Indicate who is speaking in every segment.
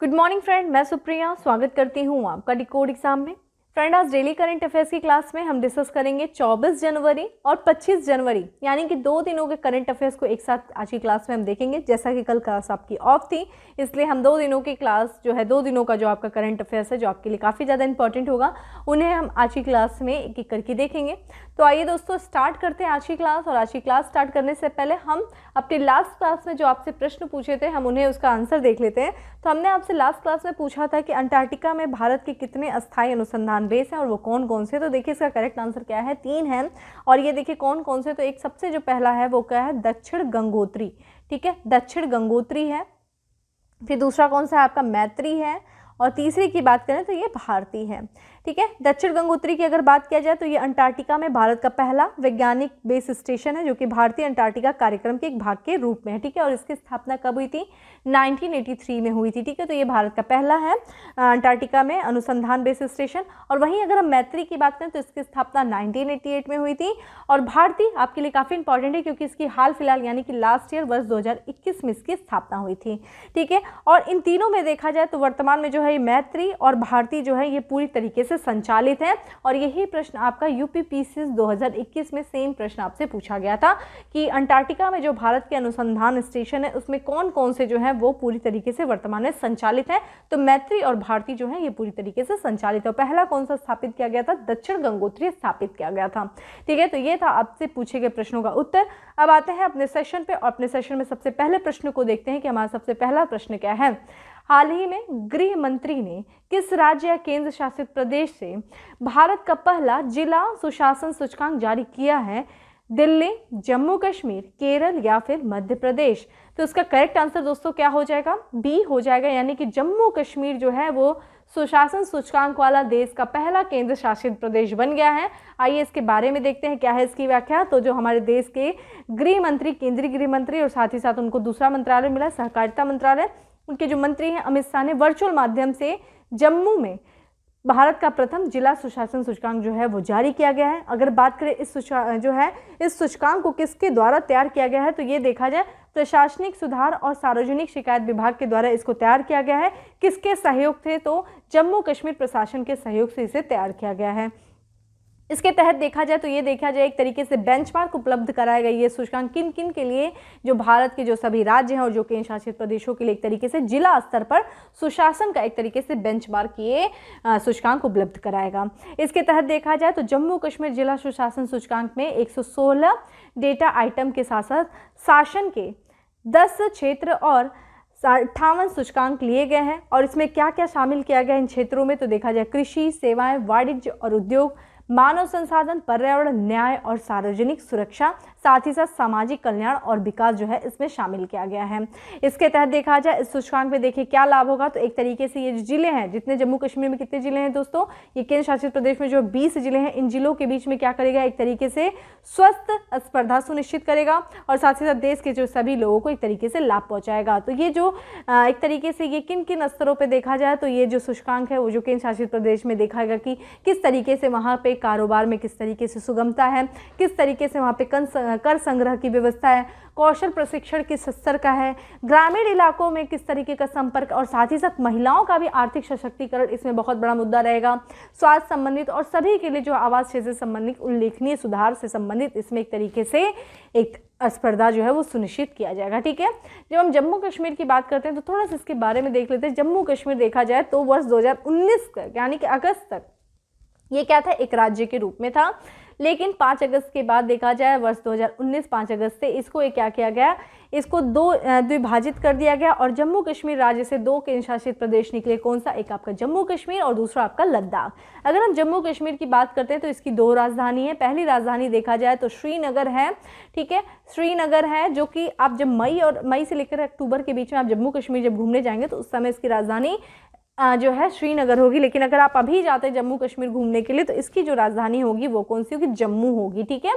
Speaker 1: Good morning friend, मैं सुप्रिया स्वागत करती हूँ आपका डिकोड एग्जाम में। फ्रेंड, आज डेली करंट अफेयर्स की क्लास में हम डिस्कस करेंगे 24 जनवरी और 25 जनवरी यानी कि 2 दिनों के करंट अफेयर्स को एक साथ आज की क्लास में हम देखेंगे। जैसा कि कल क्लास आपकी ऑफ थी, इसलिए हम 2 दिनों की क्लास जो है 2 दिनों का जो आपका करंट अफेयर्स है जो आपके लिए काफ़ी ज़्यादा इंपॉर्टेंट होगा, उन्हें हम आज की क्लास में एक एक करके देखेंगे। तो आइए दोस्तों स्टार्ट करते हैं आज की क्लास। और आज की क्लास स्टार्ट करने से पहले हम अपनी लास्ट क्लास में जो आपसे प्रश्न पूछे थे हम उन्हें उसका आंसर देख लेते हैं। तो हमने आपसे लास्ट क्लास में पूछा था कि अंटार्कटिका में भारत के कितने अस्थायी अनुसंधान बेस हैं और वो कौन कौन से। तो देखिए इसका करेक्ट आंसर क्या है, 3 हैं। और ये देखिए कौन कौन से, तो एक सबसे जो पहला है वो क्या है, दक्षिण गंगोत्री। ठीक है, दक्षिण गंगोत्री है। फिर दूसरा कौन सा है आपका, मैत्री है। और तीसरी की बात करें तो ये भारती है। ठीक है, दक्षिण गंगोत्री की अगर बात किया जाए तो ये अंटार्कटिका में भारत का पहला वैज्ञानिक बेस स्टेशन है जो कि भारतीय अंटार्कटिका कार्यक्रम के एक भाग के रूप में है। ठीक है, और इसकी स्थापना कब हुई थी, 1983 में हुई थी। ठीक है, तो ये भारत का पहला है अंटार्कटिका में अनुसंधान बेस स्टेशन। और वहीं अगर हम मैत्री की बात करें तो इसकी स्थापना 1988 में हुई थी। और भारती आपके लिए काफ़ी इंपॉर्टेंट है क्योंकि इसकी हाल फिलहाल यानी कि लास्ट ईयर वर्ष 2021 में इसकी स्थापना हुई थी। ठीक है, और इन तीनों में देखा जाए तो वर्तमान में जो है मैत्री और भारती जो है ये पूरी तरीके से संचालित है। और यही प्रश्न आपका यूपीपीसीएस 2021 में सेम प्रश्न आपसे पूछा गया था कि अंटार्कटिका में जो भारत के अनुसंधान स्टेशन है उसमें कौन कौन से जो है वो पूरी तरीके से वर्तमान में संचालित है। तो मैत्री और भारती जो है ये पूरी तरीके से संचालित है। पहला कौन सा स्थापित किया गया था, दक्षिण गंगोत्री स्थापित किया गया था। ठीक है, तो ये था आपसे पूछे गए प्रश्नों का उत्तर। अब आते हैं अपने सेशन पे और अपने सेशन में सबसे पहले प्रश्न को देखते हैं कि हमारा सबसे पहला प्रश्न क्या है। हाल ही में गृह मंत्री ने किस राज्य या केंद्र शासित प्रदेश से भारत का पहला जिला सुशासन सूचकांक जारी किया है, दिल्ली, जम्मू कश्मीर, केरल या फिर मध्य प्रदेश। तो इसका करेक्ट आंसर दोस्तों क्या हो जाएगा, बी हो जाएगा, यानी कि जम्मू कश्मीर जो है वो सुशासन सूचकांक वाला देश का पहला केंद्र शासित प्रदेश बन गया है। आइए इसके बारे में देखते हैं क्या है इसकी व्याख्या। तो जो हमारे देश के गृह मंत्री, केंद्रीय गृह मंत्री और साथ ही साथ उनको दूसरा मंत्रालय मिला, सहकारिता मंत्रालय, उनके जो मंत्री हैं अमित शाह ने वर्चुअल माध्यम से जम्मू में भारत का प्रथम जिला सुशासन सूचकांक जो है वो जारी किया गया है। अगर बात करें इस सूचकांक को किसके द्वारा तैयार किया गया है तो ये देखा जाए प्रशासनिक सुधार और सार्वजनिक शिकायत विभाग के द्वारा इसको तैयार किया गया है। किसके सहयोग थे, तो जम्मू कश्मीर प्रशासन के सहयोग से इसे तैयार किया गया है। इसके तहत देखा जाए तो ये देखा जाए एक तरीके से बेंचमार्क उपलब्ध कराया गया। ये सूचकांक किन किन के लिए, जो भारत के जो सभी राज्य हैं और जो केंद्र शासित प्रदेशों के लिए एक तरीके से जिला स्तर पर सुशासन का एक तरीके से बेंचमार्क ये सूचकांक उपलब्ध कराएगा। इसके तहत देखा जाए तो जम्मू कश्मीर जिला सुशासन सूचकांक में 116 डेटा आइटम के साथ साथ शासन के 10 क्षेत्र और 58 सूचकांक लिए गए हैं। और इसमें क्या क्या शामिल किया गया इन क्षेत्रों में, तो देखा जाए कृषि, सेवाएं, वाणिज्य और उद्योग, मानव संसाधन, पर्यावरण, न्याय और सार्वजनिक सुरक्षा, साथ ही साथ सामाजिक कल्याण और विकास जो है इसमें शामिल किया गया है। इसके तहत देखा जाए इस सूचकांक में देखिए क्या लाभ होगा, तो एक तरीके से ये जो जिले हैं, जितने जम्मू कश्मीर में कितने जिले हैं दोस्तों, ये केंद्र शासित प्रदेश में जो 20 जिले हैं, इन जिलों के बीच में क्या करेगा, एक तरीके से स्वस्थ स्पर्धा सुनिश्चित करेगा और साथ ही साथ देश के जो सभी लोगों को एक तरीके से लाभ पहुंचाएगा। तो ये जो एक तरीके से ये किन किन स्तरों पर देखा जाए तो ये जो सूचकांक है वो जो केंद्र शासित प्रदेश में देखा गया कि किस तरीके से वहाँ पे कारोबार में किस तरीके से सुगमता है, किस तरीके से वहाँ पे कर संग्रह की व्यवस्था है, कौशल प्रशिक्षण किस स्तर का है, ग्रामीण इलाकों में किस तरीके का संपर्क और साथ ही साथ महिलाओं का भी आर्थिक सशक्तिकरण इसमें बहुत बड़ा मुद्दा रहेगा। स्वास्थ्य संबंधित और सभी के लिए जो आवास क्षेत्र से संबंधित उल्लेखनीय सुधार से संबंधित इसमें एक तरीके से एक स्पर्धा जो है वो सुनिश्चित किया जाएगा। ठीक है, जब हम जम्मू कश्मीर की बात करते हैं तो थोड़ा सा इसके बारे में देख लेते हैं। जम्मू कश्मीर देखा जाए तो वर्ष 2019 तक यानी कि अगस्त तक ये क्या था, एक राज्य के रूप में था। लेकिन 5 अगस्त के बाद देखा जाए वर्ष 2019 5 अगस्त से इसको क्या किया गया, इसको द्विभाजित कर दिया गया और जम्मू कश्मीर राज्य से 2 केंद्र शासित प्रदेश निकले। कौन सा, एक आपका जम्मू कश्मीर और दूसरा आपका लद्दाख। अगर हम जम्मू कश्मीर की बात करते हैं तो इसकी 2 राजधानी है। पहली राजधानी देखा जाए तो श्रीनगर है। ठीक है, श्रीनगर है जो कि आप जब मई से लेकर अक्टूबर के बीच में आप जम्मू कश्मीर जब घूमने जाएंगे तो उस समय इसकी राजधानी जो है श्रीनगर होगी। लेकिन अगर आप अभी जाते हैं जम्मू कश्मीर घूमने के लिए तो इसकी जो राजधानी होगी वो कौन सी होगी, जम्मू होगी। ठीक है,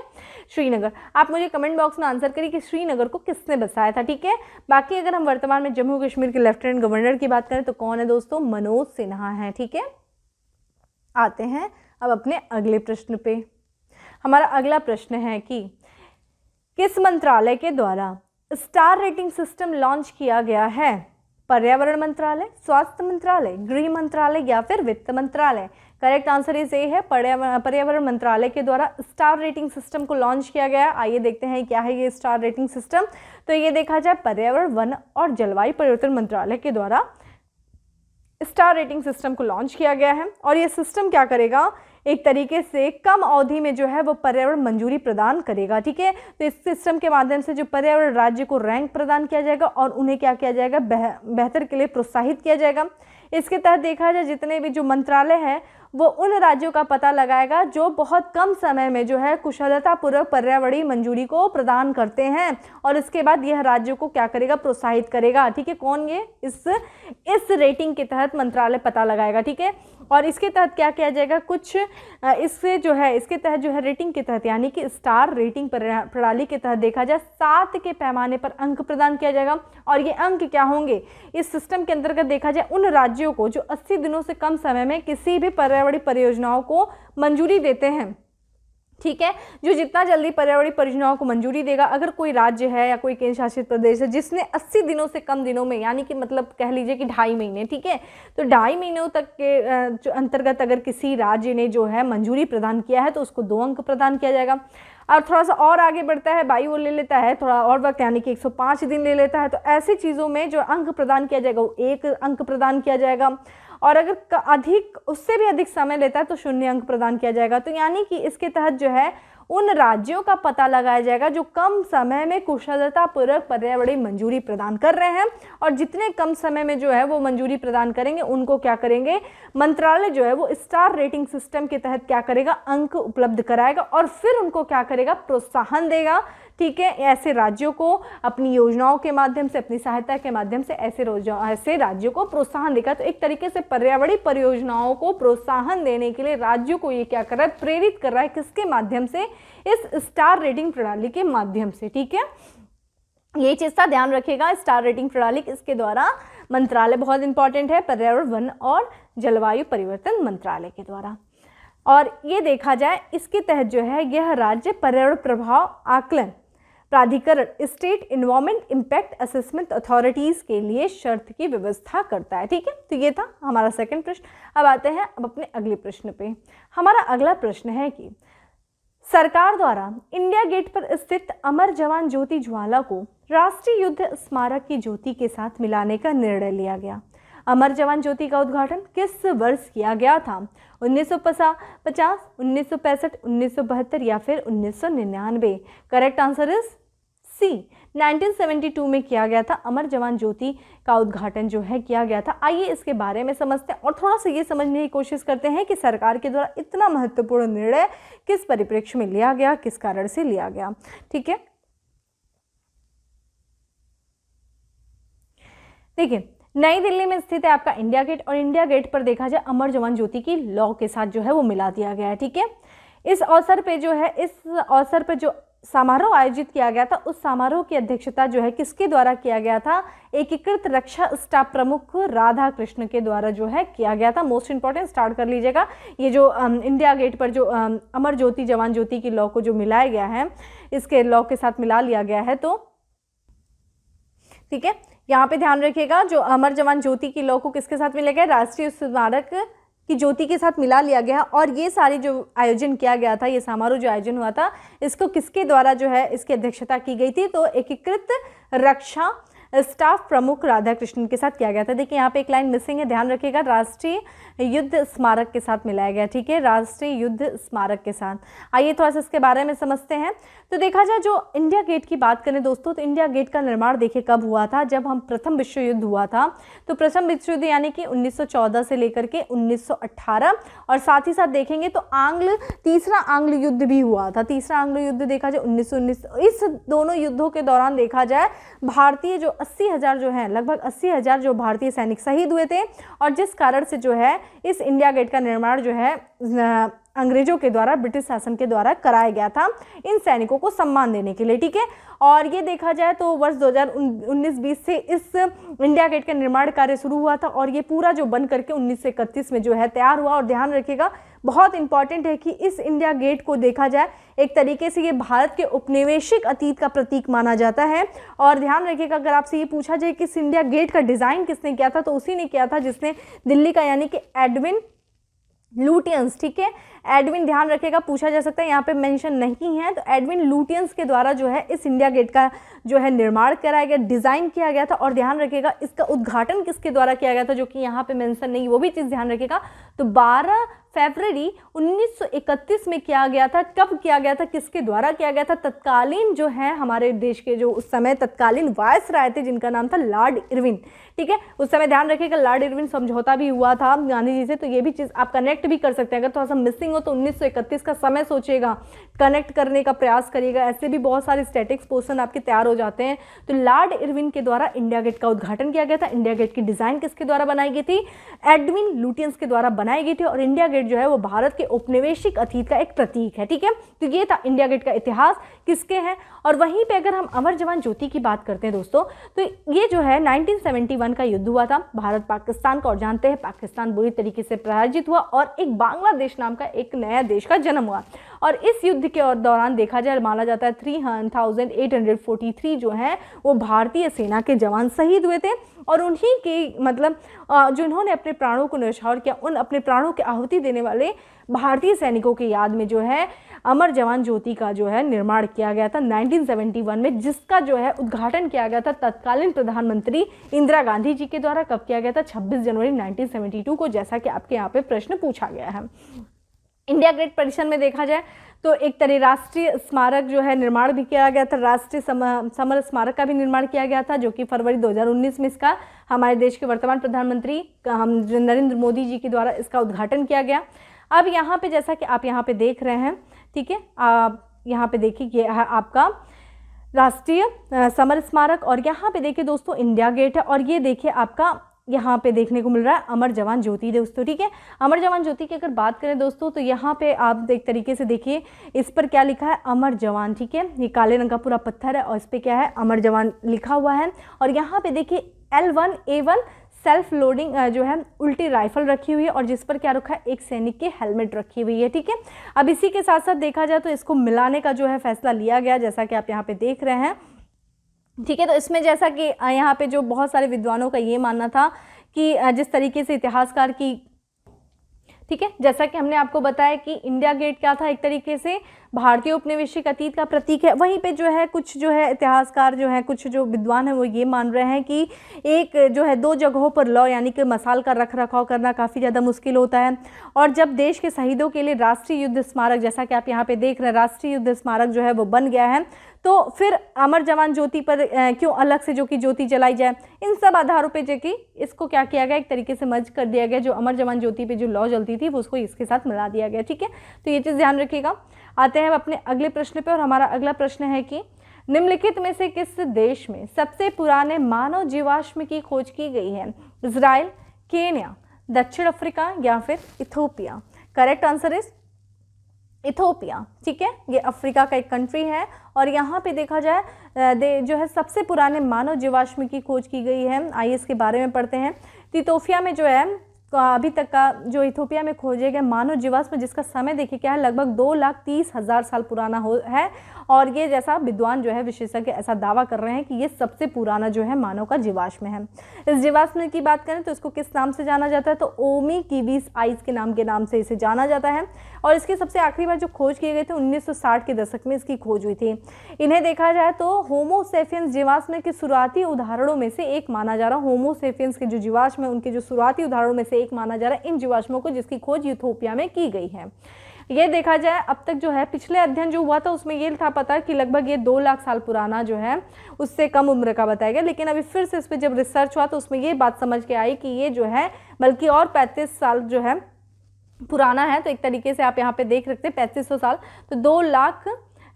Speaker 1: श्रीनगर। आप मुझे कमेंट बॉक्स में आंसर करिए कि श्रीनगर को किसने बसाया था। ठीक है, बाकी अगर हम वर्तमान में जम्मू कश्मीर के लेफ्टिनेंट गवर्नर की बात करें तो कौन है दोस्तों, मनोज सिन्हा है। ठीक है, आते हैं अब अपने अगले प्रश्न पे। हमारा अगला प्रश्न है कि किस मंत्रालय के द्वारा स्टार रेटिंग सिस्टम लॉन्च किया गया है। पर्यावरण मंत्रालय, स्वास्थ्य मंत्रालय, गृह मंत्रालय या फिर वित्त मंत्रालय। करेक्ट आंसर इज ए है, पर्यावरण मंत्रालय के द्वारा स्टार रेटिंग सिस्टम को लॉन्च किया गया। आइए देखते हैं क्या है ये स्टार रेटिंग सिस्टम। तो ये देखा जाए पर्यावरण, वन और जलवायु परिवर्तन मंत्रालय के द्वारा स्टार रेटिंग सिस्टम को लॉन्च किया गया है। और ये सिस्टम क्या करेगा, एक तरीके से कम अवधि में जो है वो पर्यावरण मंजूरी प्रदान करेगा। ठीक है, तो इस सिस्टम के माध्यम से जो पर्यावरण राज्य को रैंक प्रदान किया जाएगा और उन्हें क्या किया जाएगा, बेहतर के लिए प्रोत्साहित किया जाएगा। इसके तहत देखा जाए जितने भी जो मंत्रालय है वो उन राज्यों का पता लगाएगा जो बहुत कम समय में जो है कुशलतापूर्वक पर्यावरणीय मंजूरी को प्रदान करते हैं, और इसके बाद यह राज्यों को क्या करेगा, प्रोत्साहित करेगा। ठीक है, कौन, ये इस रेटिंग के तहत मंत्रालय पता लगाएगा। ठीक है, और इसके तहत क्या किया जाएगा, कुछ इससे जो है इसके तहत जो है रेटिंग के तहत यानी कि स्टार रेटिंग प्रणाली के तहत देखा जाए 7 के पैमाने पर अंक प्रदान किया जाएगा। और ये अंक क्या होंगे, इस सिस्टम के अंतर्गत देखा जाए उन राज्यों को जो 80 दिनों से कम समय में किसी भी पर्यावरणीय परियोजनाओं को मंजूरी देते हैं। ठीक है, जो जितना जल्दी पर्यावरणीय परियोजनाओं को मंजूरी देगा, अगर कोई राज्य है या कोई केंद्र शासित प्रदेश है जिसने 80 दिनों से कम दिनों में यानी कि मतलब कह लीजिए कि 2.5 महीने, ठीक है, तो 2.5 महीनों तक के अंतर्गत अगर किसी राज्य ने जो है मंजूरी प्रदान किया है तो उसको 2 अंक प्रदान किया जाएगा। और थोड़ा सा और आगे बढ़ता है, बाई वो ले लेता है थोड़ा और वक्त यानी कि 105 दिन ले लेता है, तो ऐसी चीज़ों में जो अंक प्रदान किया जाएगा वो 1 अंक प्रदान किया जाएगा। और अगर अधिक, उससे भी अधिक समय लेता है तो 0 अंक प्रदान किया जाएगा। तो यानी कि इसके तहत जो है उन राज्यों का पता लगाया जाएगा जो कम समय में कुशलतापूर्वक पर्यावरणीय मंजूरी प्रदान कर रहे हैं, और जितने कम समय में जो है वो मंजूरी प्रदान करेंगे उनको क्या करेंगे, मंत्रालय जो है वो स्टार रेटिंग सिस्टम के तहत क्या करेगा, अंक उपलब्ध कराएगा और फिर उनको क्या करेगा, प्रोत्साहन देगा। ठीक है, ऐसे राज्यों को अपनी योजनाओं के माध्यम से, अपनी सहायता के माध्यम से ऐसे राज्यों को प्रोत्साहन देगा। तो एक तरीके से पर्यावरणीय परियोजनाओं को प्रोत्साहन देने के लिए राज्यों को ये क्या कर रहा है, प्रेरित कर रहा है, किसके माध्यम से, इस स्टार रेटिंग प्रणाली के माध्यम से। ठीक है, ये चीज़ का ध्यान रखिएगा, स्टार रेटिंग प्रणाली किसके द्वारा, मंत्रालय बहुत इंपॉर्टेंट है, पर्यावरण, वन और जलवायु परिवर्तन मंत्रालय के द्वारा। और ये देखा जाए इसके तहत जो है यह राज्य पर्यावरण प्रभाव आकलन प्राधिकरण, state environment impact assessment authorities के लिए शर्त की व्यवस्था करता है। ठीक है, तो ये था हमारा सेकंड प्रश्न। अब आते हैं अपने अगले प्रश्न पे। हमारा अगला प्रश्न है कि सरकार द्वारा इंडिया गेट पर स्थित अमर जवान ज्योति ज्वाला को राष्ट्रीय युद्ध स्मारक की ज्योति के साथ मिलाने का निर्णय लिया गया। अमर जवान ज्योति का उद्घाटन किस वर्ष किया गया था, 1950, 1965, 1972 या फिर 1999? करेक्ट आंसर इज सी, 1972 में किया गया था। अमर जवान ज्योति का उद्घाटन जो है किया गया था। आइए इसके बारे में समझते हैं और थोड़ा सा ये समझने की कोशिश करते हैं कि सरकार के द्वारा इतना महत्वपूर्ण निर्णय किस परिप्रेक्ष्य में लिया गया, किस कारण से लिया गया। ठीक है, देखिए नई दिल्ली में स्थित है आपका इंडिया गेट, और इंडिया गेट पर देखा जाए अमर जवान ज्योति की लौ के साथ जो है वो मिला दिया गया है। ठीक है, इस अवसर पे जो समारोह आयोजित किया गया था, उस समारोह की अध्यक्षता जो है किसके द्वारा किया गया था, एकीकृत रक्षा स्टाफ प्रमुख राधा कृष्ण के द्वारा जो है किया गया था। मोस्ट इंपॉर्टेंट, स्टार्ट कर लीजिएगा। ये जो इंडिया गेट पर जो अमर ज्योति जवान ज्योति की लौ को जो मिलाया गया है, इसके लौ के साथ मिला लिया गया है। तो ठीक है, यहाँ पे ध्यान रखिएगा, जो अमर जवान ज्योति की लौ को किसके साथ मिला गया, राष्ट्रीय स्मारक की ज्योति के साथ मिला लिया गया। और ये सारी जो आयोजन किया गया था, ये समारोह जो आयोजन हुआ था, इसको किसके द्वारा जो है इसकी अध्यक्षता की गई थी, तो एकीकृत रक्षा स्टाफ प्रमुख राधा कृष्णन के साथ किया गया था। देखिए यहाँ पे एक लाइन मिसिंग है, ध्यान रखिएगा, राष्ट्रीय युद्ध स्मारक के साथ मिलाया गया। ठीक है, राष्ट्रीय युद्ध स्मारक के साथ। आइए थोड़ा सा इसके बारे में समझते हैं। तो देखा जाए जो इंडिया गेट की बात करें दोस्तों, तो इंडिया गेट का निर्माण देखिए कब हुआ था, जब हम प्रथम विश्व युद्ध हुआ था। तो प्रथम विश्व युद्ध यानी कि 1914 से लेकर के 1918, और साथ ही साथ देखेंगे तो तीसरा आंग्ल युद्ध भी हुआ था। तीसरा आंग्ल युद्ध देखा जाए 1919। इस दोनों युद्धों के दौरान देखा जाए भारतीय जो 80,000 जो है, लगभग 80,000 जो भारतीय सैनिक शहीद हुए थे, और जिस कारण से जो है इस इंडिया गेट का निर्माण जो है अंग्रेजों के द्वारा, ब्रिटिश शासन के द्वारा कराया गया था इन सैनिकों को सम्मान देने के लिए, ठीक है। और ये देखा जाए तो वर्ष 2019-20 से इस इंडिया गेट का निर्माण कार्य शुरू हुआ था और ये पूरा जो बन करके 1931 में जो है तैयार हुआ। और ध्यान रखिएगा, बहुत इंपॉर्टेंट है कि इस इंडिया गेट को देखा जाए एक तरीके से ये भारत के औपनिवेशिक अतीत का प्रतीक माना जाता है। और ध्यान रखिएगा, अगर आपसे ये पूछा जाए कि इस इंडिया गेट का डिज़ाइन किसने किया था, तो उसी ने किया था जिसने दिल्ली का, यानी कि एडविन लुटियंस, ठीक है। एडविन, ध्यान रखिएगा, पूछा जा सकता है, यहाँ पे मेंशन नहीं है, तो एडविन लुटियंस के द्वारा जो है इस इंडिया गेट का जो है निर्माण कराया गया, डिज़ाइन किया गया था। और ध्यान रखिएगा, इसका उद्घाटन किसके द्वारा किया गया था, जो कि यहाँ पे मेंशन नहीं, वो भी चीज़ ध्यान रखिएगा। तो 12 फरवरी 1931 में किया गया था। कब किया गया था, किसके द्वारा किया गया था? तत्कालीन जो है हमारे देश के जो उस समय तत्कालीन वायसराय थे, जिनका नाम था लॉर्ड इरविन, ठीक है। उस समय ध्यान रखिएगा, लॉर्ड इरविन समझौता भी हुआ था गांधी जी से, तो ये भी चीज़ आप कनेक्ट भी कर सकते हैं। अगर थोड़ा सा मिसिंग हो तो 1931 का समय सोचिएगा, कनेक्ट करने का प्रयास करिएगा। ऐसे भी बहुत सारे स्टैटिक्स पोर्शन आपके तैयार हो जाते हैं। तो लॉर्ड इरविन के द्वारा इंडिया गेट का उद्घाटन किया गया था। इंडिया गेट की डिज़ाइन किसके द्वारा बनाई गई थी? एडविन लुटियंस के द्वारा बनाई गई थी। और इंडिया गेट जो है वो भारत के औपनिवेशिक अतीत का एक प्रतीक है, ठीक है। तो ये था इंडिया गेट का इतिहास किसके हैं। और वहीं पे अगर हम अमर जवान ज्योति की बात करते हैं दोस्तों, तो ये जो है 1971 का युद्ध हुआ था भारत पाकिस्तान का। और जानते हैं पाकिस्तान बुरी तरीके से पराजित हुआ और एक बांग्लादेश नाम का एक नया देश का जन्म हुआ। और इस युद्ध के दौरान देखा जाए, माना जाता है 3843 जो हैं वो भारतीय सेना के जवान शहीद हुए थे। और उन्हीं के मतलब जो इन्होंने अपने प्राणों को न्यौछावर किया, उन अपने प्राणों की आहुति देने वाले भारतीय सैनिकों की याद में जो है अमर जवान ज्योति का जो है निर्माण किया गया था 1971 में, जिसका जो है उद्घाटन किया गया था तत्कालीन प्रधानमंत्री इंदिरा गांधी जी के द्वारा। कब किया गया था? 26 जनवरी 1972 को, जैसा कि आपके यहाँ पे प्रश्न पूछा गया है। इंडिया गेट परिसर में देखा जाए तो एक तरह राष्ट्रीय स्मारक जो है निर्माण भी किया गया था। राष्ट्रीय समर स्मारक का भी निर्माण किया गया था, जो कि फरवरी 2019 में इसका हमारे देश के वर्तमान प्रधानमंत्री नरेंद्र मोदी जी के द्वारा इसका उद्घाटन किया गया। अब यहाँ पे जैसा कि आप यहाँ पे देख रहे हैं, ठीक है, आप यहाँ पे देखिए ये है आपका राष्ट्रीय समर स्मारक। और यहाँ पे देखिए दोस्तों इंडिया गेट है। और ये देखिए आपका यहाँ पे देखने को मिल रहा है अमर जवान ज्योति दोस्तों, ठीक है। अमर जवान ज्योति की अगर बात करें दोस्तों, तो यहाँ पे आप एक तरीके से देखिए, इस पर क्या लिखा है? अमर जवान, ठीक है। ये काले रंग का पूरा पत्थर है और इस पर क्या है? अमर जवान लिखा हुआ है। और यहाँ पे देखिए L1A1 सेल्फ लोडिंग जो है उल्टी राइफल रखी हुई है और जिस पर क्या रखा है? एक सैनिक की हेलमेट रखी हुई है, ठीक है। अब इसी के साथ साथ देखा जाए तो इसको मिलाने का जो है फैसला लिया गया, जैसा कि आप यहाँ पे देख रहे हैं, ठीक है। तो इसमें जैसा कि यहाँ पे जो बहुत सारे विद्वानों का ये मानना था कि जिस तरीके से इतिहासकार की, ठीक है, जैसा कि हमने आपको बताया कि इंडिया गेट क्या था? एक तरीके से भारतीय औपनिवेशिक अतीत का प्रतीक है। वहीं पे जो है कुछ जो है इतिहासकार जो है, कुछ जो विद्वान हैं वो ये मान रहे हैं कि एक जो है 2 जगहों पर लौ यानी कि मसाल का रख रखाव करना काफ़ी ज़्यादा मुश्किल होता है। और जब देश के शहीदों के लिए राष्ट्रीय युद्ध स्मारक, जैसा कि आप यहाँ पे देख रहे हैं, राष्ट्रीय युद्ध स्मारक जो है वो बन गया है, तो फिर अमर जवान ज्योति पर क्यों अलग से जो कि ज्योति जलाई जाए? इन सब आधारों पे जो कि इसको क्या किया गया? एक तरीके से मर्ज कर दिया गया। जो अमर जवान ज्योति पे जो लौ जलती थी वो उसको इसके साथ मिला दिया गया, ठीक है। तो ये चीज़ ध्यान रखिएगा। आते हैं अपने अगले प्रश्न पे और हमारा अगला प्रश्न है कि निम्नलिखित में से किस देश में सबसे पुराने मानव जीवाश्म की खोज की गई है? इजराइल, केन्या, दक्षिण अफ्रीका या फिर Ethiopia? Correct answer is Ethiopia, ठीक है। ये अफ्रीका का एक कंट्री है और यहाँ पे देखा जाए जो है सबसे पुराने मानव जीवाश्म की खोज की गई है। आइए इसके बारे में पढ़ते हैं। तो इथोपिया में जो है अभी तक का जो इथोपिया में खोजे गए मानव जीवाश्म, जिसका समय देखिए क्या है, लगभग 2,30,000 साल पुराना है। और ये जैसा विद्वान जो है विशेषज्ञ ऐसा दावा कर रहे हैं कि ये सबसे पुराना जो है मानव का जीवाश्म है। इस जीवाश्म की बात करें तो इसको किस नाम से जाना जाता है? तो ओमी कीवीस आइस के नाम से इसे जाना जाता है। और इसकी सबसे आखिरी बार जो खोज किए गए थे 1960 के दशक में इसकी खोज हुई थी। इन्हें देखा जाए तो होमो सेपियंस जीवाश्म के शुरुआती उदाहरणों में से एक माना जा रहा है। होमो सेपियंस के जो जीवाश्म है उनके जो शुरुआती उदाहरणों में से एक माना जा रहा है इन जीवाश्मों को, जिसकी खोज इथोपिया में की गई है। ये देखा जाए अब तक जो है पिछले अध्ययन जो हुआ था उसमें ये था पता कि लगभग ये 2 लाख साल पुराना जो है उससे कम उम्र का बताया गया, लेकिन अभी फिर से इस पर जब रिसर्च हुआ तो उसमें ये बात समझ के आई कि ये जो है बल्कि और 35 साल जो है पुराना है। तो एक तरीके से आप यहाँ पे देख सकते हैं 3500 साल, तो 2 लाख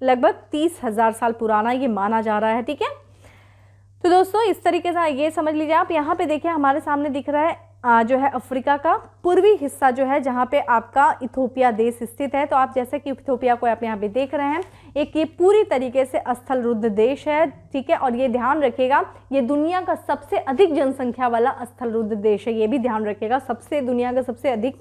Speaker 1: लगभग 30,000 साल पुराना ये माना जा रहा है, ठीक है। तो दोस्तों इस तरीके से ये समझ लीजिए आप। यहाँ पे देखिए हमारे सामने दिख रहा है जो है अफ्रीका का पूर्वी हिस्सा जो है जहाँ पे आपका इथोपिया देश स्थित है। तो आप जैसे कि इथोपिया को आप यहाँ पे देख रहे हैं, एक ये पूरी तरीके से स्थल रुद्ध देश है, ठीक है। और ये ध्यान रखिएगा, ये दुनिया का सबसे अधिक जनसंख्या वाला स्थल रुद्ध देश है, ये भी ध्यान रखिएगा। दुनिया का सबसे अधिक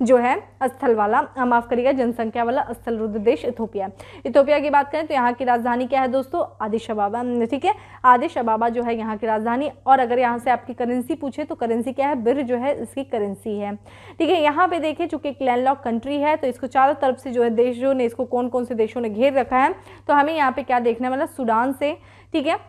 Speaker 1: जो है स्थल वाला, माफ करिएगा, जनसंख्या वाला स्थल रुद्ध देश इथोपिया। इथोपिया की बात करें तो यहाँ की राजधानी क्या है दोस्तों? आदिश अबाबा, ठीक है। आदिश अबाबा जो है यहाँ की राजधानी। और अगर यहाँ से आपकी करेंसी पूछे तो करेंसी क्या है? बिर जो है इसकी करेंसी है, ठीक है। यहाँ पे देखिए चूंकि एक लैंडलॉक कंट्री है तो इसको चारों तरफ से जो है देशों ने, इसको कौन कौन से देशों ने घेर रखा है, तो हमें यहाँ पे क्या देखने वाला? सूडान से, ठीक है।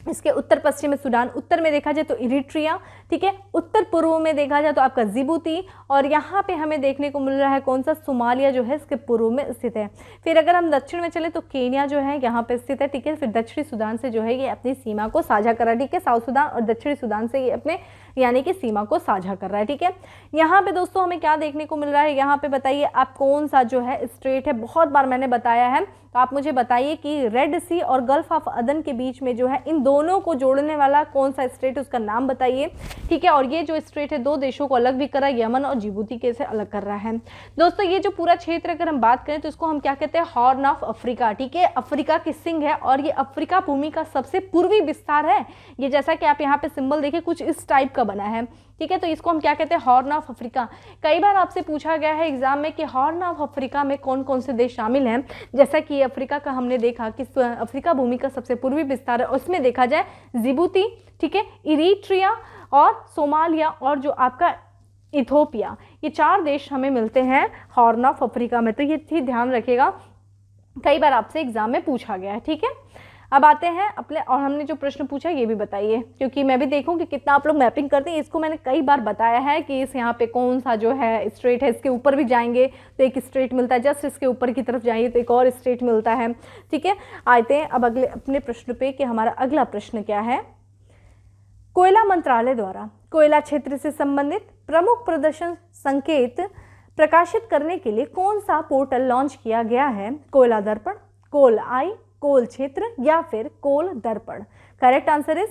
Speaker 1: इसके उत्तर पश्चिम में सूडान, उत्तर में देखा जाए तो इरिट्रिया, ठीक है। उत्तर पूर्व में देखा जाए तो आपका जिबूती, और यहाँ पे हमें देखने को मिल रहा है कौन सा? सोमालिया जो है इसके पूर्व में स्थित है। फिर अगर हम दक्षिण में चले तो केन्या जो है यहाँ पे स्थित है, ठीक है। फिर दक्षिणी सूडान से जो है ये अपनी सीमा को साझा कर रहा है, ठीक है। साउथ सूडान और दक्षिणी सूडान से ये अपने यानी कि सीमा को साझा कर रहा है, ठीक है। यहाँ पे दोस्तों हमें क्या देखने को मिल रहा है? यहाँ पे बताइए आप कौन सा जो है स्ट्रेट है? बहुत बार मैंने बताया है, तो आप मुझे बताइए कि रेड सी और गल्फ ऑफ अदन के बीच में जो है इन दोनों को जोड़ने वाला कौन सा स्ट्रेट है, उसका नाम बताइए, ठीक है। और ये जो स्ट्रेट है दो देशों को अलग भी कर रहा है, यमन और जिबूती के से अलग कर रहा है। दोस्तों ये जो पूरा क्षेत्र अगर हम बात करें तो इसको हम क्या कहते हैं? हॉर्न ऑफ अफ्रीका, ठीक है। अफ्रीका की सिंग है और ये अफ्रीका भूमि का सबसे पूर्वी विस्तार है। ये जैसा कि आप यहाँ पे सिंबल देखिए कुछ इस टाइप का बना है, ठीक है। तो इसको हम क्या कहते हैं? Horn of Africa. कई बार आपसे पूछा गया है एग्जाम में कि हॉर्न ऑफ अफ्रीका में कौन कौन से देश शामिल हैं। जैसा कि अफ्रीका का हमने देखा कि अफ्रीका भूमि का सबसे पूर्वी विस्तार है, उसमें देखा जाए जिबूती, ठीक है, इरिट्रिया और सोमालिया और जो आपका इथोपिया, ये चार देश हमें मिलते हैं हॉर्न ऑफ अफ्रीका में। तो ये चीज ध्यान रखिएगा, कई बार आपसे एग्जाम में पूछा गया है, ठीक है। अब आते हैं अपने, और हमने जो प्रश्न पूछा ये भी बताइए, क्योंकि मैं भी देखूं कि कितना आप लोग मैपिंग करते हैं। इसको मैंने कई बार बताया है कि इस यहाँ पे कौन सा जो है स्ट्रेट है, इसके ऊपर भी जाएंगे तो एक स्ट्रेट मिलता है, जस्ट इसके ऊपर की तरफ जाइए तो एक और स्ट्रेट मिलता है, ठीक है। आते हैं अब अगले अपने प्रश्न पे कि हमारा अगला प्रश्न क्या है? कोयला मंत्रालय द्वारा कोयला क्षेत्र से संबंधित प्रमुख प्रदर्शन संकेत प्रकाशित करने के लिए कौन सा पोर्टल लॉन्च किया गया है? कोयला दर्पण, कोल आई, कोल क्षेत्र या फिर कोल दर्पण? करेक्ट आंसर इज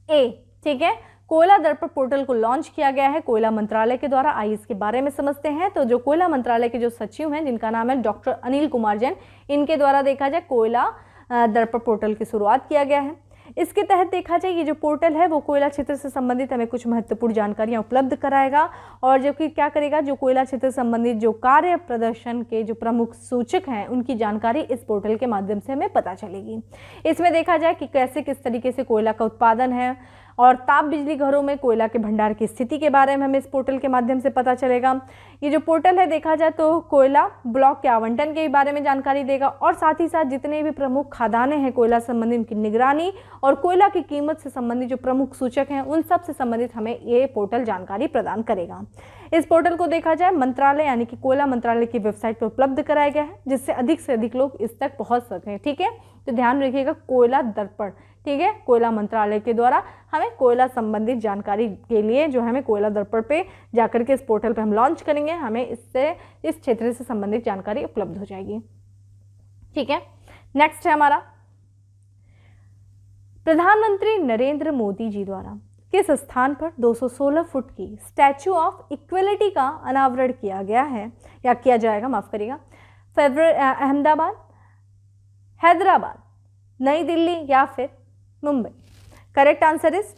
Speaker 1: ए, ठीक है। कोयला दर्पण पोर्टल को लॉन्च किया गया है कोयला मंत्रालय के द्वारा। आइए इसके बारे में समझते हैं। तो जो कोयला मंत्रालय के जो सचिव हैं जिनका नाम है डॉक्टर अनिल कुमार जैन, इनके द्वारा देखा जाए कोयला दर्पण पोर्टल की शुरुआत किया गया है। इसके तहत देखा जाए ये जो पोर्टल है वो कोयला क्षेत्र से संबंधित हमें कुछ महत्वपूर्ण जानकारियां उपलब्ध कराएगा, और जो कि क्या करेगा, जो कोयला क्षेत्र से संबंधित जो कार्य प्रदर्शन के जो प्रमुख सूचक हैं उनकी जानकारी इस पोर्टल के माध्यम से हमें पता चलेगी। इसमें देखा जाए कि कैसे किस तरीके से कोयला का उत्पादन है और ताप बिजली घरों में कोयला के भंडार की स्थिति के बारे में हमें इस पोर्टल के माध्यम से पता चलेगा। ये जो पोर्टल है देखा जाए तो कोयला ब्लॉक के आवंटन के बारे में जानकारी देगा, और साथ ही साथ जितने भी प्रमुख खदानें हैं कोयला संबंधित उनकी निगरानी और कोयला की कीमत से संबंधित जो प्रमुख सूचक हैं उन सब से संबंधित हमें ये पोर्टल जानकारी प्रदान करेगा। इस पोर्टल को देखा जाए मंत्रालय यानी कि कोयला मंत्रालय की वेबसाइट पर उपलब्ध कराया गया है, जिससे अधिक से अधिक लोग इस तक पहुंच सकें, ठीक है। तो ध्यान रखिएगा कोयला दर्पण, ठीक है, कोयला मंत्रालय के द्वारा हमें कोयला संबंधित जानकारी के लिए जो हमें कोयला दर्पण पे जाकर के इस पोर्टल पे हम लॉन्च करेंगे, हमें इससे इस क्षेत्र से संबंधित जानकारी उपलब्ध हो जाएगी, ठीक है। नेक्स्ट है हमारा, प्रधानमंत्री नरेंद्र मोदी जी द्वारा किस स्थान पर 216 फुट की स्टैचू ऑफ इक्वलिटी का अनावरण किया गया है या किया जाएगा, माफ करिएगा, अहमदाबाद, हैदराबाद, नई दिल्ली या फिर Mumbai? Correct answer is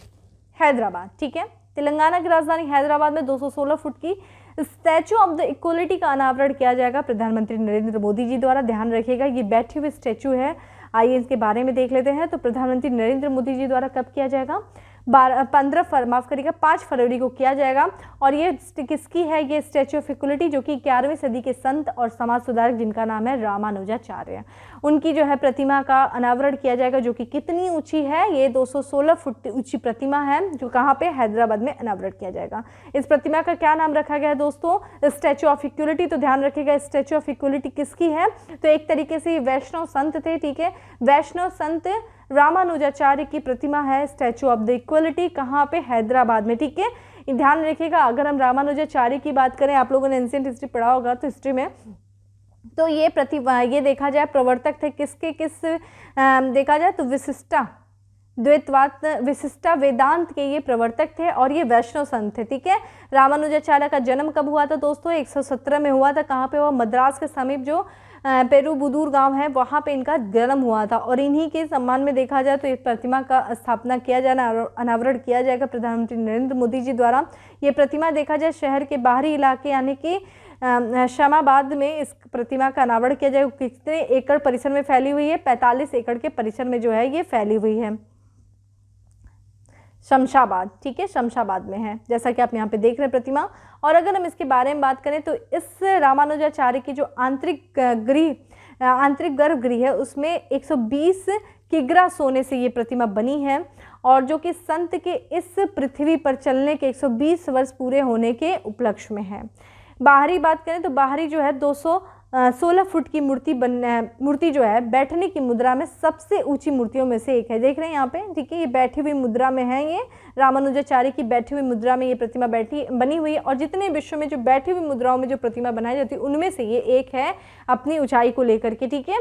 Speaker 1: Hyderabad, ठीक है। तेलंगाना की राजधानी हैदराबाद में 216 फुट की स्टैचू ऑफ द इक्वलिटी का अनावरण किया जाएगा प्रधानमंत्री नरेंद्र मोदी जी द्वारा। ध्यान रखिएगा ये बैठी हुई स्टैचू है। आइए इसके बारे में देख लेते हैं। तो प्रधानमंत्री नरेंद्र मोदी जी द्वारा कब किया जाएगा? 5 फरवरी को किया जाएगा। और ये किसकी है? ये स्टैचू ऑफ इक्वलिटी जो कि 11वीं सदी के संत और समाज सुधारक जिनका नाम है रामानुजाचार्य, उनकी जो है प्रतिमा का अनावरण किया जाएगा, जो कि कितनी ऊंची है? ये 216 फुट ऊंची प्रतिमा है, जो कहाँ पे? हैदराबाद में अनावरण किया जाएगा। इस प्रतिमा का क्या नाम रखा गया है दोस्तों? Statue of equality. तो ध्यान रखिएगा स्टैचू ऑफ इक्वलिटी किसकी है? तो एक तरीके से वैष्णव संत थे, ठीक है, वैष्णव संत रामानुजाचार्य की प्रतिमा है स्टैचू ऑफ द इक्वलिटी। कहाँ पे? हैदराबाद में, ठीक है। ध्यान रखिएगा अगर हम रामानुजाचार्य की बात करें, आप लोगों ने एंशिएंट हिस्ट्री पढ़ा होगा तो हिस्ट्री में, तो ये प्रतिमा, ये देखा जाए प्रवर्तक थे किसके, देखा जाए तो विशिष्टा द्वैतवाद विशिष्टा वेदांत के ये प्रवर्तक थे और ये वैष्णव संत थे। ठीक है, रामानुजाचार्य का जन्म कब हुआ था दोस्तों? 117 में हुआ था। कहाँ पे हुआ? मद्रास के समीप जो पेरुबुदूर गांव है वहाँ पे इनका जन्म हुआ था। और इन्हीं के सम्मान में देखा जाए तो इस प्रतिमा का स्थापना किया जाना, अनावरण किया जाएगा प्रधानमंत्री नरेंद्र मोदी जी द्वारा। ये प्रतिमा देखा जाए शहर के बाहरी इलाके यानी कि शमाबाद में इस प्रतिमा का अनावरण किया जाएगा। कितने एकड़ परिसर में फैली हुई है? 45 एकड़ के परिसर में जो है ये फैली हुई है। शमशाबाद, ठीक है, शमशाबाद में है, जैसा कि आप यहाँ पे देख रहे हैं प्रतिमा। और अगर हम इसके बारे में बात करें तो इस रामानुजाचार्य की जो आंतरिक गर्भगृह है उसमें 120 किग्रा सोने से ये प्रतिमा बनी है और जो कि संत के इस पृथ्वी पर चलने के 120 वर्ष पूरे होने के उपलक्ष्य में है। बाहरी बात करें तो बाहरी जो है 216 फुट की मूर्ति जो है बैठने की मुद्रा में सबसे ऊंची मूर्तियों में से एक है। देख रहे हैं यहाँ पे, ठीक है, ये बैठी हुई मुद्रा में है। ये रामानुजाचार्य की बैठी हुई मुद्रा में ये प्रतिमा बनी हुई है। और जितने विश्व में जो बैठी हुई मुद्राओं में जो प्रतिमा बनाई जाती है उनमें से ये एक है अपनी ऊंचाई को लेकर के। ठीक है,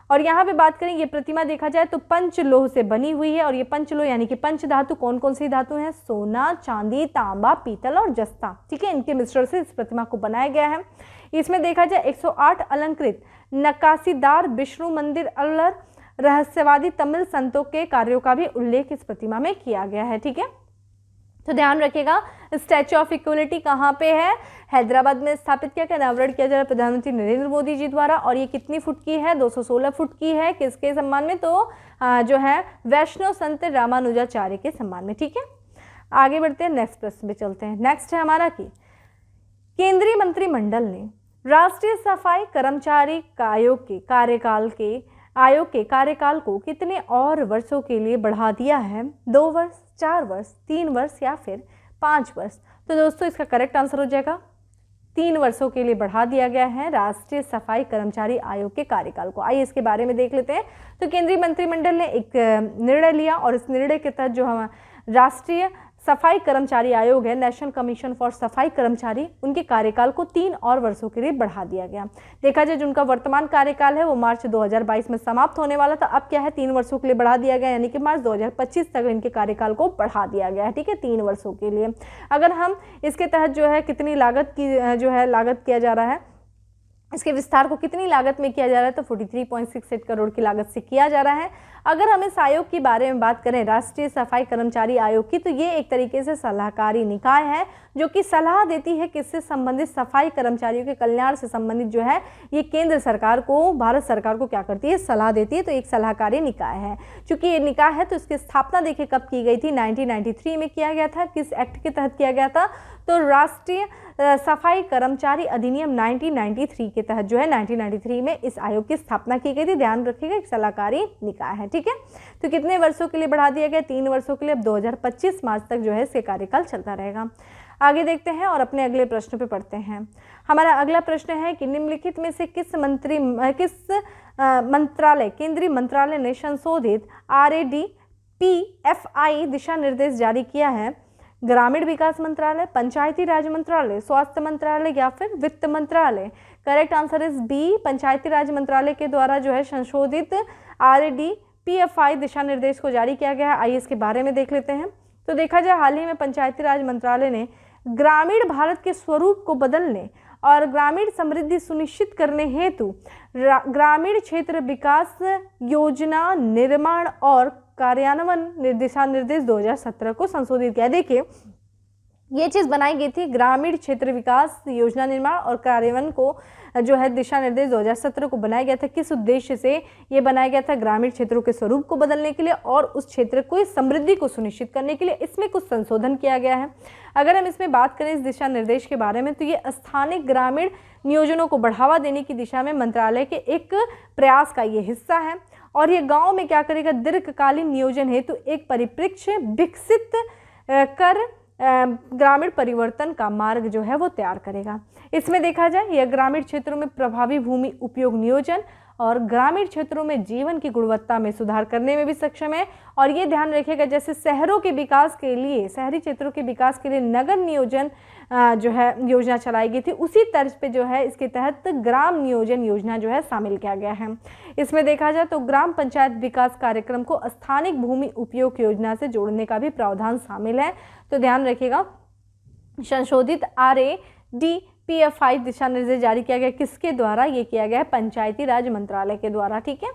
Speaker 1: और यहाँ पे बात करें ये प्रतिमा देखा जाए तो पंचलोह से बनी हुई है। और ये पंचलोह यानी कि पंच धातु कौन कौन सी धातु हैं? सोना, चांदी, तांबा, पीतल और जस्ता। ठीक है, इनके मिश्रण से इस प्रतिमा को बनाया गया है। इसमें देखा जाए 108 अलंकृत नक्काशीदार विष्णु मंदिर और रहस्यवादी तमिल संतों के कार्यों का भी उल्लेख इस प्रतिमा में किया गया है। ठीक है, तो ध्यान रखिएगा स्टैच्यू ऑफ इक्वलिटी कहाँ पे है? हैदराबाद में स्थापित किया गया, अनावरण किया जा रहा है प्रधानमंत्री नरेंद्र मोदी जी द्वारा। और ये कितनी फुट की है? 216 फुट की है। किसके सम्मान में? तो जो है वैष्णव संत रामानुजाचार्य के सम्मान में। ठीक है, आगे बढ़ते हैं, नेक्स्ट प्रश्न पे चलते हैं। नेक्स्ट है हमारा कि केंद्रीय मंत्रिमंडल ने राष्ट्रीय सफाई कर्मचारी आयोग के कार्यकाल को कितने और वर्षों के लिए बढ़ा दिया है? 2 वर्ष, 4 वर्ष, 3 वर्ष या फिर 5 वर्ष? तो दोस्तों इसका करेक्ट आंसर हो जाएगा 3 वर्षों के लिए बढ़ा दिया गया है राष्ट्रीय सफाई कर्मचारी आयोग के कार्यकाल को। आइए इसके बारे में देख लेते हैं। तो केंद्रीय मंत्रिमंडल ने एक निर्णय लिया और इस निर्णय के तहत जो हम राष्ट्रीय सफाई कर्मचारी आयोग है, नेशनल कमीशन फॉर सफाई कर्मचारी, उनके कार्यकाल को 3 और वर्षों के लिए बढ़ा दिया गया। देखा जाए जिनका वर्तमान कार्यकाल है वो मार्च 2022 में समाप्त होने वाला था, अब क्या है 3 वर्षों के लिए बढ़ा दिया गया, यानी कि मार्च 2025 तक इनके कार्यकाल को बढ़ा दिया गया है। ठीक है, 3 वर्षों के लिए। अगर हम इसके तहत जो है कितनी लागत किया जा रहा है, इसके विस्तार को कितनी लागत में किया जा रहा है? तो 43.68 करोड़ की लागत से किया जा रहा है। अगर हम इस आयोग के बारे में बात करें, राष्ट्रीय सफाई कर्मचारी आयोग की, तो ये एक तरीके से सलाहकारी निकाय है जो कि सलाह देती है किससे संबंधित, सफाई कर्मचारियों के कल्याण से संबंधित जो है ये केंद्र सरकार को, भारत सरकार को क्या करती है? सलाह देती है। तो एक सलाहकारी निकाय है। चूंकि ये निकाय है तो इसकी स्थापना देखिए कब की गई थी? 1993 में किया गया था। किस एक्ट के तहत किया गया था? तो राष्ट्रीय सफाई कर्मचारी अधिनियम 1993 के तहत जो है 1993 में इस आयोग की स्थापना की गई थी। ध्यान रखिएगा, एक सलाहकारी निकाय है। ठीक है, तो कितने वर्षों के लिए बढ़ा दिया गया? 3 वर्षों के लिए। अब 2025 मार्च तक जो है इसके कार्यकाल चलता रहेगा। आगे देखते हैं और अपने अगले प्रश्न पे पढ़ते हैं। हमारा अगला प्रश्न है कि निम्नलिखित में से किस केंद्रीय मंत्रालय ने संशोधित RADPFI दिशा निर्देश जारी किया है? ग्रामीण विकास मंत्रालय, पंचायती राज मंत्रालय, स्वास्थ्य मंत्रालय या फिर वित्त मंत्रालय? करेक्ट आंसर इज बी, पंचायती राज मंत्रालय के द्वारा जो है संशोधित RADPFI दिशा निर्देश को जारी किया गया है। आइए इसके बारे में देख लेते हैं। तो देखा जाए हाल ही में पंचायती राज मंत्रालय ने ग्रामीण भारत के स्वरूप को बदलने और ग्रामीण समृद्धि सुनिश्चित करने हेतु ग्रामीण क्षेत्र विकास योजना निर्माण और कार्यान्वयन दिशा निर्देश 2017 को संशोधित किया। देखिए ये चीज़ बनाई गई थी, ग्रामीण क्षेत्र विकास योजना निर्माण और कार्यान्वयन को जो है दिशा निर्देश 2017 को बनाया गया था। किस उद्देश्य से ये बनाया गया था? ग्रामीण क्षेत्रों के स्वरूप को बदलने के लिए और उस क्षेत्र को समृद्धि को सुनिश्चित करने के लिए इसमें कुछ संशोधन किया गया है। अगर हम इसमें बात करें इस दिशा निर्देश के बारे में, तो ये स्थानीय ग्रामीण नियोजनों को बढ़ावा देने की दिशा में मंत्रालय के एक प्रयास का ये हिस्सा है। और ये गाँव में क्या करेगा? दीर्घकालीन नियोजन हेतु एक परिप्रेक्ष्य विकसित कर ग्रामीण परिवर्तन का मार्ग जो है वो तैयार करेगा। इसमें देखा जाए यह ग्रामीण क्षेत्रों में प्रभावी भूमि उपयोग नियोजन और ग्रामीण क्षेत्रों में जीवन की गुणवत्ता में सुधार करने में भी सक्षम है। और ये ध्यान रखिएगा, जैसे शहरों के विकास के लिए, शहरी क्षेत्रों के विकास के लिए नगर नियोजन जो है योजना चलाई गई थी, उसी तर्ज पे जो है इसके तहत ग्राम नियोजन योजना जो है शामिल किया गया है। इसमें देखा जाए तो ग्राम पंचायत विकास कार्यक्रम को स्थानिक भूमि उपयोग योजना से जोड़ने का भी प्रावधान शामिल है। तो ध्यान रखिएगा, संशोधित RADPF दिशा निर्देश जारी किया गया, किसके द्वारा ये किया गया है? पंचायती राज मंत्रालय के द्वारा। ठीक है,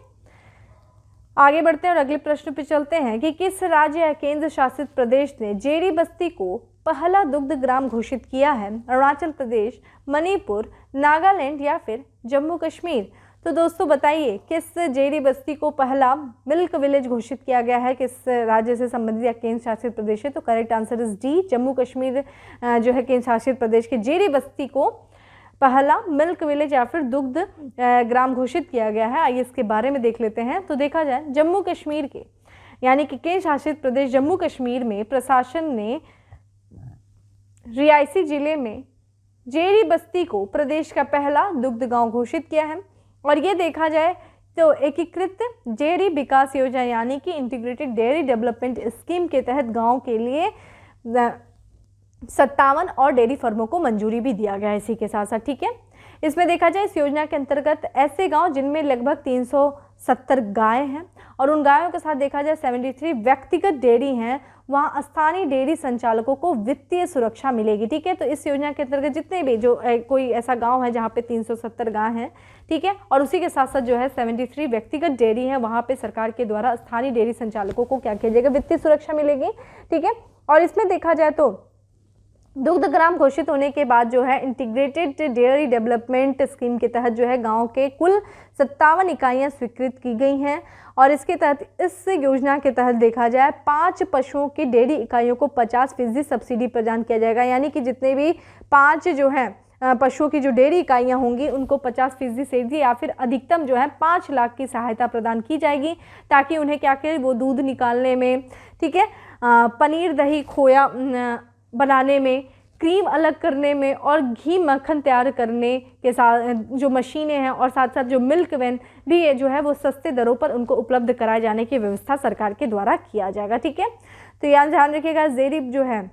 Speaker 1: आगे बढ़ते हैं और अगले प्रश्न पे चलते हैं कि किस राज्य या केंद्र शासित प्रदेश ने जेरी बस्ती को पहला दुग्ध ग्राम घोषित किया है? अरुणाचल प्रदेश, मणिपुर, नागालैंड या फिर जम्मू कश्मीर? तो दोस्तों बताइए, किस जेरी बस्ती को पहला मिल्क विलेज घोषित किया गया है? किस राज्य से संबंधित या केंद्र शासित प्रदेश है? तो correct answer is D, Jammu Kashmir जो है केंद्र शासित प्रदेश के जेरी बस्ती को पहला मिल्क विलेज या फिर दुग्ध ग्राम घोषित किया गया है। आइए इसके बारे में देख लेते हैं। तो देखा जाए जम्मू कश्मीर के यानी कि केंद्र शासित प्रदेश जम्मू कश्मीर में प्रशासन ने रियासी जिले में जेरी बस्ती को प्रदेश का पहला दुग्ध गांव घोषित किया है। और ये देखा जाए तो एकीकृत डेयरी विकास योजना यानी कि इंटीग्रेटेड डेयरी डेवलपमेंट स्कीम के तहत गांव के लिए 57 और डेयरी फर्मों को मंजूरी भी दिया गया है इसी के साथ साथ। ठीक है, इसमें देखा जाए इस योजना के अंतर्गत ऐसे गांव जिनमें लगभग 370 गाय हैं और उन गायों के साथ देखा जाए 73 व्यक्तिगत डेयरी हैं, वहाँ स्थानीय डेयरी संचालकों को वित्तीय सुरक्षा मिलेगी। ठीक है, तो इस योजना के अंतर्गत जितने भी जो कोई ऐसा गांव है जहाँ पे 370 गाय हैं, ठीक है, और उसी के साथ साथ जो है 73 व्यक्तिगत डेयरी हैं, वहाँ पे सरकार के द्वारा स्थानीय डेयरी संचालकों को क्या किया जाएगा? वित्तीय सुरक्षा मिलेगी। ठीक है, और इसमें देखा जाए तो दुग्ध ग्राम घोषित होने के बाद जो है इंटीग्रेटेड डेयरी डेवलपमेंट स्कीम के तहत जो है गांव के कुल 57 इकाइयां स्वीकृत की गई हैं। और इसके तहत इस योजना के तहत देखा जाए 5 पशुओं की डेयरी इकाइयों को 50% सब्सिडी प्रदान किया जाएगा, यानी कि जितने भी 5 जो है पशुओं की जो डेयरी इकाइयां होंगी उनको 50% सब्सिडी या फिर अधिकतम जो है 5 लाख की सहायता प्रदान की जाएगी, ताकि उन्हें क्या करें, वो दूध निकालने में, ठीक है, पनीर दही खोया बनाने में, क्रीम अलग करने में और घी मक्खन तैयार करने के साथ जो मशीनें हैं और साथ साथ जो मिल्क वैन भी है जो है वो सस्ते दरों पर उनको उपलब्ध कराए जाने की व्यवस्था सरकार के द्वारा किया जाएगा। ठीक है, तो यहाँ ध्यान रखिएगा जेरी जो है,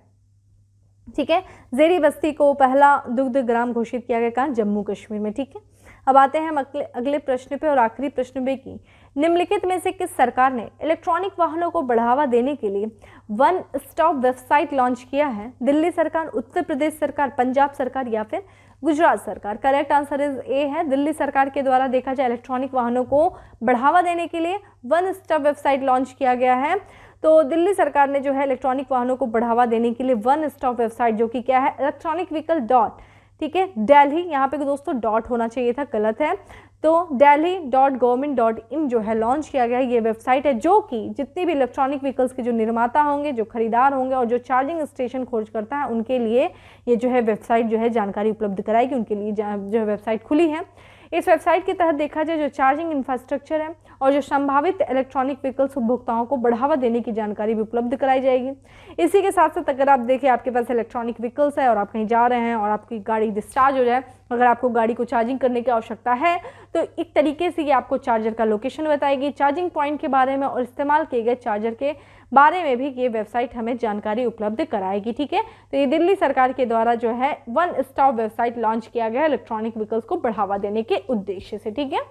Speaker 1: ठीक है, जेरी बस्ती को पहला दुग्ध ग्राम घोषित किया गया कहाँ? जम्मू कश्मीर में। ठीक है, अब आते हैं हम अगले प्रश्न पे और आखिरी प्रश्न में कि निम्नलिखित में से किस सरकार ने इलेक्ट्रॉनिक वाहनों को बढ़ावा देने के लिए वन स्टॉप वेबसाइट लॉन्च किया है? दिल्ली सरकार, उत्तर प्रदेश सरकार, पंजाब सरकार या फिर गुजरात सरकार? करेक्ट आंसर इज ए है, दिल्ली सरकार के द्वारा देखा जाए इलेक्ट्रॉनिक वाहनों को बढ़ावा देने के लिए वन स्टॉप वेबसाइट लॉन्च किया गया है। तो दिल्ली सरकार ने जो है इलेक्ट्रॉनिक वाहनों को बढ़ावा देने के लिए वन स्टॉप वेबसाइट जो कि क्या है? इलेक्ट्रॉनिक व्हीकल डॉट, ठीक है, दिल्ली, यहाँ पे दोस्तों डॉट होना चाहिए था, गलत है, तो delhi.government.in जो है लॉन्च किया गया है। ये वेबसाइट है जो कि जितने भी इलेक्ट्रॉनिक व्हीकल्स के जो निर्माता होंगे, जो खरीदार होंगे और जो चार्जिंग स्टेशन खोज करता है उनके लिए ये जो है वेबसाइट जो है जानकारी उपलब्ध कराएगी, उनके लिए जो है वेबसाइट खुली है। इस वेबसाइट के तहत देखा जाए जो चार्जिंग इंफ्रास्ट्रक्चर है और जो संभावित इलेक्ट्रॉनिक व्हीकल्स उपभोक्ताओं को बढ़ावा देने की जानकारी भी उपलब्ध कराई जाएगी। इसी के साथ साथ अगर आप देखें आपके पास इलेक्ट्रॉनिक व्हीकल्स है और आप कहीं जा रहे हैं और आपकी गाड़ी डिस्चार्ज हो जाए, अगर आपको गाड़ी को चार्जिंग करने की आवश्यकता है तो एक तरीके से ये आपको चार्जर का लोकेशन बताएगी, चार्जिंग पॉइंट के बारे में और इस्तेमाल किए गए चार्जर के बारे में भी ये वेबसाइट हमें जानकारी उपलब्ध कराएगी। ठीक है, तो ये दिल्ली सरकार के द्वारा जो है वन स्टॉप वेबसाइट लॉन्च किया गया है इलेक्ट्रॉनिक व्हीकल्स को बढ़ावा देने के उद्देश्य से। ठीक है,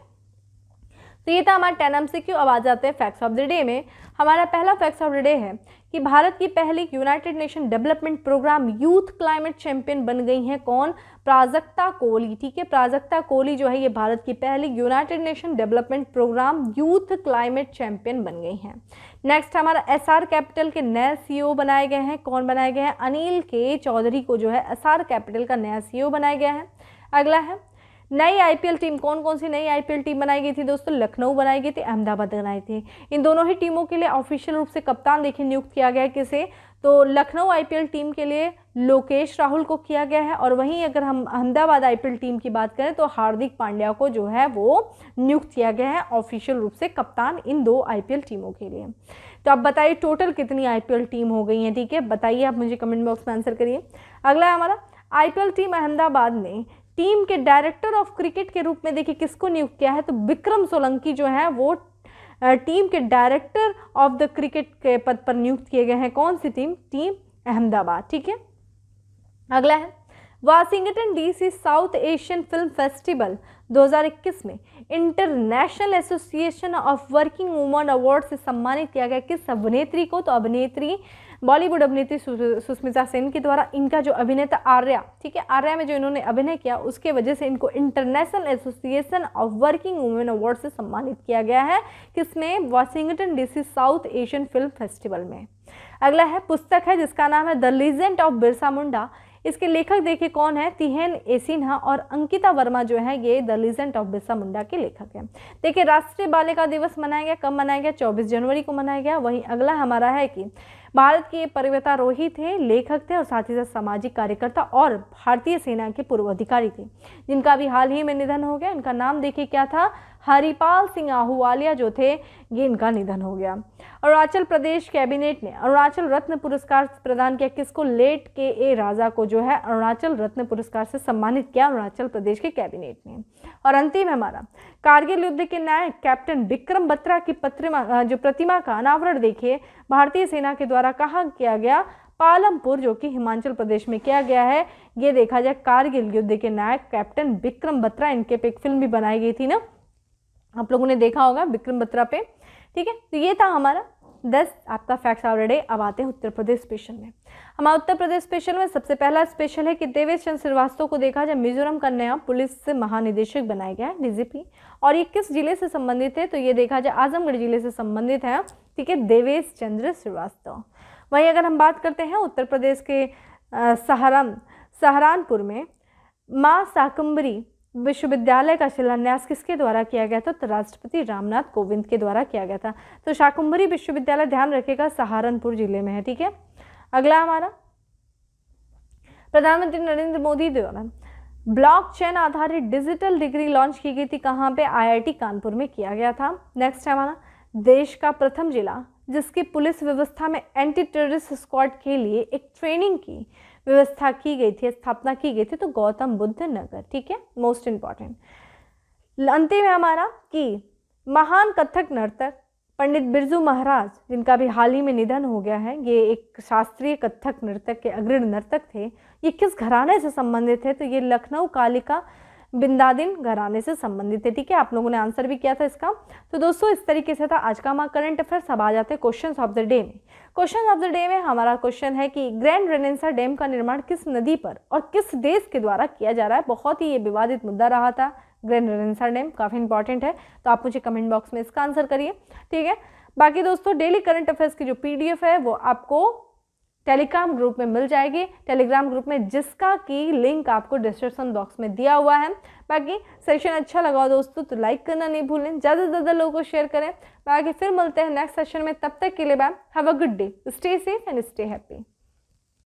Speaker 1: तो ये था हमारा 10 MCQ। अब आ जाते हैं फैक्ट्स ऑफ द डे में। हमारा पहला फैक्ट्स ऑफ द डे है कि भारत की पहली United Nation development programme youth climate champion बन गई हैं कौन? प्राजक्ता कोली। ठीक है, प्राजक्ता कोली जो है ये भारत की पहली United Nation development programme youth climate champion बन गई हैं। नेक्स्ट हमारा SR कैपिटल के नए CEO बनाए गए हैं, कौन बनाए गए हैं? अनिल के चौधरी को जो है SR कैपिटल का नया CEO बनाया गया है। अगला है नई IPL टीम, कौन कौन सी नई IPL टीम बनाई गई थी दोस्तों? लखनऊ बनाई गई थी, अहमदाबाद बनाई थी। इन दोनों ही टीमों के लिए ऑफिशियल रूप से कप्तान देखिए नियुक्त किया गया है किसे? तो लखनऊ आईपीएल टीम के लिए लोकेश राहुल को किया गया है, और वहीं अगर हम अहमदाबाद आईपीएल टीम की बात करें तो हार्दिक पांड्या को जो है वो नियुक्त किया गया है ऑफिशियल रूप से कप्तान इन 2 आईपीएल टीमों के लिए। तो आप बताइए टोटल कितनी आईपीएल टीम हो गई हैं, ठीक है, बताइए आप मुझे कमेंट बॉक्स में आंसर करिए। अगला है हमारा, आईपीएल टीम अहमदाबाद ने टीम के डायरेक्टर ऑफ क्रिकेट के रूप में देखिए किसको नियुक्त किया है, तो विक्रम सोलंकी जो है वो टीम के डायरेक्टर ऑफ द क्रिकेट के पद पर नियुक्त किए गए हैं। कौन सी टीम? टीम अहमदाबाद, ठीक है। अगला है, Washington DC south Asian film festival 2021 में international association of working woman award से सम्मानित किया गया किस अभिनेत्री को? तो अभिनेत्री, बॉलीवुड अभिनेत्री सुष्मिता सेन के द्वारा इनका जो अभिनेता आर्या, ठीक है, आर्या में जो इन्होंने अभिनय किया उसके वजह से इनको international association of working women award से सम्मानित किया गया है। किसमें? Washington DC south Asian film festival में। अगला है, पुस्तक है जिसका नाम है the legend of Birsa Munda. इसके लेखक देखिए कौन है? तिहेन ए सिन्हा और अंकिता वर्मा जो है ये the legend of Birsa Munda के लेखक हैं। देखिए राष्ट्रीय बालिका दिवस मनाया गया, कब मनाया गया? 24 जनवरी को मनाया गया। वहीं अगला हमारा है कि भारत के पर्वतारोही थे, लेखक थे और साथ ही साथ सामाजिक कार्यकर्ता और भारतीय सेना के पूर्व अधिकारी थे, जिनका भी हाल ही में निधन हो गया। इनका नाम देखिए क्या था? हरिपाल सिंह आहूवालिया जो थे, ये इनका निधन हो गया। अरुणाचल प्रदेश कैबिनेट ने अरुणाचल रत्न पुरस्कार प्रदान किया किसको? लेट के ए राजा को जो है अरुणाचल रत्न पुरस्कार से सम्मानित किया अरुणाचल प्रदेश के कैबिनेट ने। और अंतिम है हमारा, कारगिल युद्ध के नायक कैप्टन विक्रम बत्रा की प्रतिमा का अनावरण देखिए भारतीय सेना के द्वारा कहाँ किया गया? पालमपुर, जो कि हिमाचल प्रदेश में किया गया है। ये देखा जाए कारगिल युद्ध के नायक कैप्टन विक्रम बत्रा, इनके पे एक फिल्म भी बनाई गई थी ना, आप लोगों ने देखा होगा विक्रम बत्रा पे, ठीक है। तो ये था हमारा 10 आपका फैक्ट्स ऑफ द डे। अब आते हैं उत्तर प्रदेश स्पेशल में। हमारा उत्तर प्रदेश स्पेशल में सबसे पहला स्पेशल है कि देवेश चंद्र श्रीवास्तव को देखा जाए मिजोरम का नया पुलिस महानिदेशक बनाया गया है, डीजीपी, और ये किस जिले से संबंधित है? तो ये देखा जाए आजमगढ़ जिले से संबंधित है, ठीक है, देवेश चंद्र श्रीवास्तव। वहीं अगर हम बात करते हैं उत्तर प्रदेश के सहारनपुर में माँ शाकंभरी विश्वविद्यालय का शिलान्यास किसके द्वारा किया गया था? तो राष्ट्रपति रामनाथ कोविंद के द्वारा किया गया था। तो शाकंभरी विश्वविद्यालय ध्यान रखेगा सहारनपुर जिले में है, ठीक है। अगला हमारा, प्रधानमंत्री नरेंद्र मोदी द्वारा ब्लॉकचेन आधारित डिजिटल डिग्री लॉन्च की गई थी, कहाँ पे? आईआईटी कानपुर में किया गया था। नेक्स्ट है हमारा, देश का प्रथम जिला जिसकी पुलिस व्यवस्था में एंटी टेररिस्ट स्क्वाड के लिए एक ट्रेनिंग की व्यवस्था की गई थी, स्थापना की गई थी, तो गौतम बुद्ध नगर, ठीक है, मोस्ट इंपॉर्टेंट। अंतिम है हमारा कि महान कथक नर्तक पंडित बिरजू महाराज, जिनका भी हाल ही में निधन हो गया है, ये एक शास्त्रीय कथक नर्तक के अग्रणी नर्तक थे। ये किस घराने से संबंधित है? तो ये लखनऊ कालिका बिंदादिन घराने से संबंधित है, ठीक है। आप लोगों ने आंसर भी किया था इसका। तो दोस्तों इस तरीके से था आज का हमारा करंट अफेयर्स। अब आ जाते हैं क्वेश्चंस ऑफ द डे में। क्वेश्चन ऑफ द डे में हमारा क्वेश्चन है कि ग्रैंड रेनेसा डैम का निर्माण किस नदी पर और किस देश के द्वारा किया जा रहा है? बहुत ही ये विवादित मुद्दा रहा था, ग्रैंड रेनेसा डैम काफ़ी इंपॉर्टेंट है, तो आप मुझे कमेंट बॉक्स में इसका आंसर करिए, ठीक है। बाकी दोस्तों डेली करंट अफेयर्स की जो PDF है वो आपको टेलीग्राम ग्रुप में मिल जाएगी, टेलीग्राम ग्रुप में जिसका की लिंक आपको डिस्क्रिप्शन बॉक्स में दिया हुआ है। बाकी सेशन अच्छा लगा दोस्तों तो लाइक करना नहीं भूलें, ज़्यादा से ज़्यादा लोगों को शेयर करें। बाकी फिर मिलते हैं नेक्स्ट सेशन में, तब तक के लिए bye, have a good day, stay safe and stay happy.